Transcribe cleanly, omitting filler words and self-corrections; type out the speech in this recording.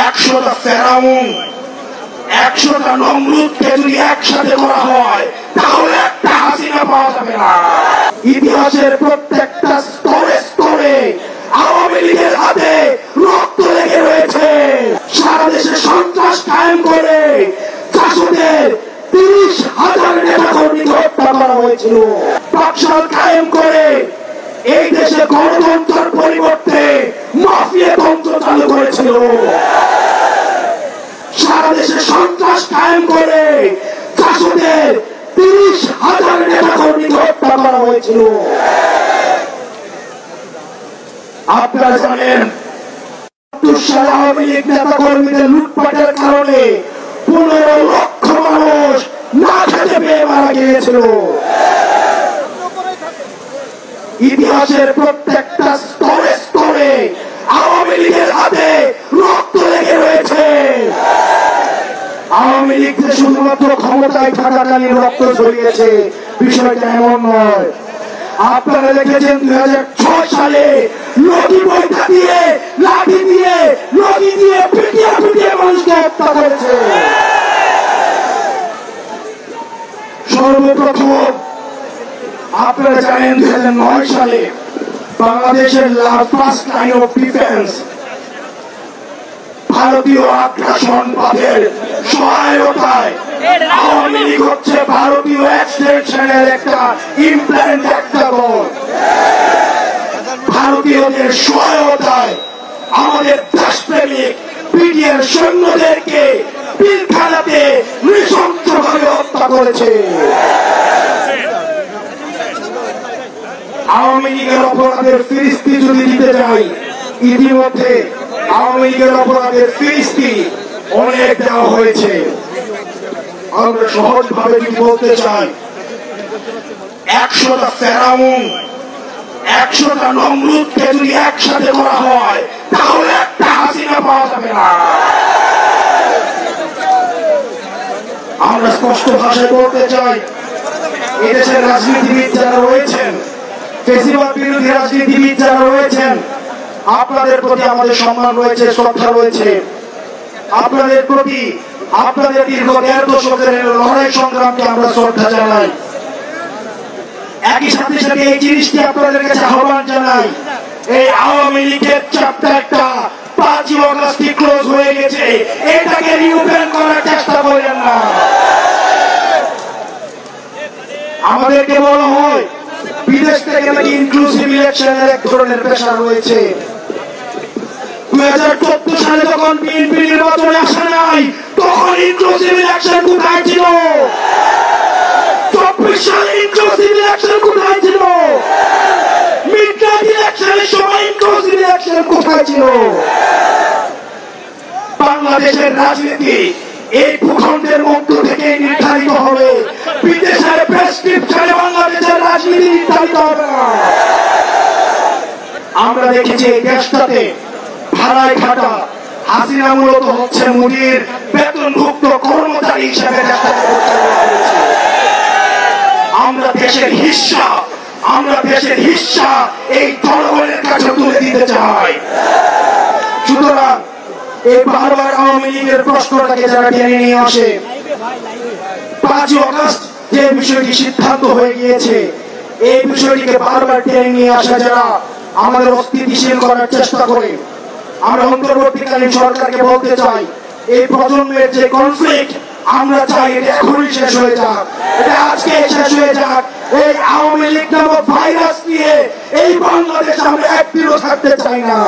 100টা ফেরাউন 100টা নমরুদকে যদি একসাথে করা হয় তাহলে একটা হাসিনা পাওয়া যাবে না। ইতিহাসের প্রত্যেকটা স্তরে স্তরে আওয়ামী লীগের হাতে রক্ত লেগে রয়েছে। সারা দেশে সন্ত্রাস কায়েম করে জাসদের 30,000 নেতাকর্মীকে হত্যা করা হয়েছিল। পাকশাল কায়েম করে এই দেশে গণতন্ত্রের পরিবর্তে মাফিয়া তন্ত্র চালু করেছিল। সারা দেশে সন্ত্রাস কায়েম করে জাসদের 30,000 নেতাকর্মীকে হত্যা করা হয়েছিল। আপনারা জানেন ৭২ সালে আওয়ামী লীগ নেতাকর্মীদের লুটপাটের কারণে 15 লক্ষ মানুষ না খেতে পেয়ে মারা গিয়েছিল। ইতিহাসের প্রত্যেকটা স্তরে স্তরে আওয়ামী লীগের হাতে রক্ত লেগে রয়েছে। আওয়ামী লীগ যে শুধুমাত্র ক্ষমতায় থাকাকালীন রক্ত ঝরিয়েছে বিষয়টা এমন নয়। আপনারা দেখেছেন 2006 সালে নদী বৈঠা দিয়ে লাঠি দিয়ে নদী দিয়ে পিটিয়ে পিটিয়ে মানুষকে হত্যা করেছে। সর্বপ্রথম আপনারা জানেন 2009 সালে বাংলাদেশের ফার্স্ট লাইন অফ ডিফেন্স ভারতীয় আগ্রাসনবাদের সহায়তায় আওয়ামী লীগ হচ্ছে ভারতীয় এক্সটেনশনের একটা ইমপ্ল্যান্ট একটা দল। ভারতীয়দের সহায়তায় আমাদের দেশপ্রেমিক পিডিআর সৈন্যদেরকে পিলখানাতে নৃশংসভাবে হত্যা করেছে। আওয়ামী লীগের অপরাধের ফিরিস্তি যদি দিতে যাই, ইতিমধ্যে আওয়ামী লীগের অপরাধের ফিরিস্তি অনেক দেওয়া হয়েছে। আমরা সহজভাবে যদি বলতে চাই 100টা ফেরাউন 100টা নমরুদকে যদি একসাথে করা হয় তাহলে একটা হাসিনা পাওয়া যাবে না। আমরা স্পষ্ট ভাষায় বলতে চাই এদেশের রাজনীতিবিদ যারা রয়েছেন, ফেসিবাদ বিরোধী রাজনীতিবিদ যারা রয়েছেন, আপনাদের প্রতি আমাদের সম্মান রয়েছে, শ্রদ্ধা রয়েছে। আপনাদের প্রতি আপনাদের দীর্ঘ 1.5 দশকের লড়াই সংগ্রামকে আমরা শ্রদ্ধা জানাই। একই সাথে সাথে এই জিনিসটি আপনাদের কাছে আহ্বান জানাই, এই আওয়ামী লীগের চ্যাপ্টারটা 5 আগস্ট ক্লোজ হয়ে গেছে, এটাকে রিওপেন করার চেষ্টা করেন না। আমাদেরকে বলা হয় বিদেশ থেকে নাকি ইনক্লুসিভ ইলেকশনের এক ধরনের প্রেশার রয়েছে। 2014 সালে যখন বিএনপি নির্বাচনে আসে নাই তখন ইনক্লুসিভ ইলেকশন কোথায় ছিল? 24 সালে ইনক্লুসিভ ইলেকশন কোথায় ছিল? মিডনাইট ইলেকশনের সময় ইনক্লুসিভ ইলেকশন কোথায় ছিল? বাংলাদেশের রাজনীতি এই ভূখণ্ডের মধ্য থেকে নির্ধারিত হবে, বিদেশের প্রেসক্রিপশনে বাংলাদেশের রাজনীতি নির্ধারিত হবে না। আমরা দেখেছি এই দেশটাতে ভাড়ায় খাটা হাসিনা মূলত হচ্ছে মুদির বেতনভুক্ত কর্মচারী হিসেবে আমরা দেশের হিস্সা এই জনগণের কাছে তুলে দিতে চাই। সুতরাং এই বারবার আওয়ামী লীগের প্রশ্নটাকে যারা টেনে নিয়ে আসে, 5 আগস্ট যে বিষয়টি সিদ্ধান্ত হয়ে গিয়েছে এই বিষয়টিকে বারবার টেনে নিয়ে আসা যারা আমাদের অস্থিতিশীল করার চেষ্টা করে, আমরা অন্তর্বর্তীকালীন সরকারকে বলতে চাই এই প্রজন্মের যে কনফ্লিক্ট আমরা চাই এটা এখনই শেষ হয়ে যাক, এটা আজকে শেষ হয়ে যাক। এই আওয়ামী লীগ নামক ভাইরাস নিয়ে এই বাংলাদেশ আমরা একদিনও থাকতে চাই না।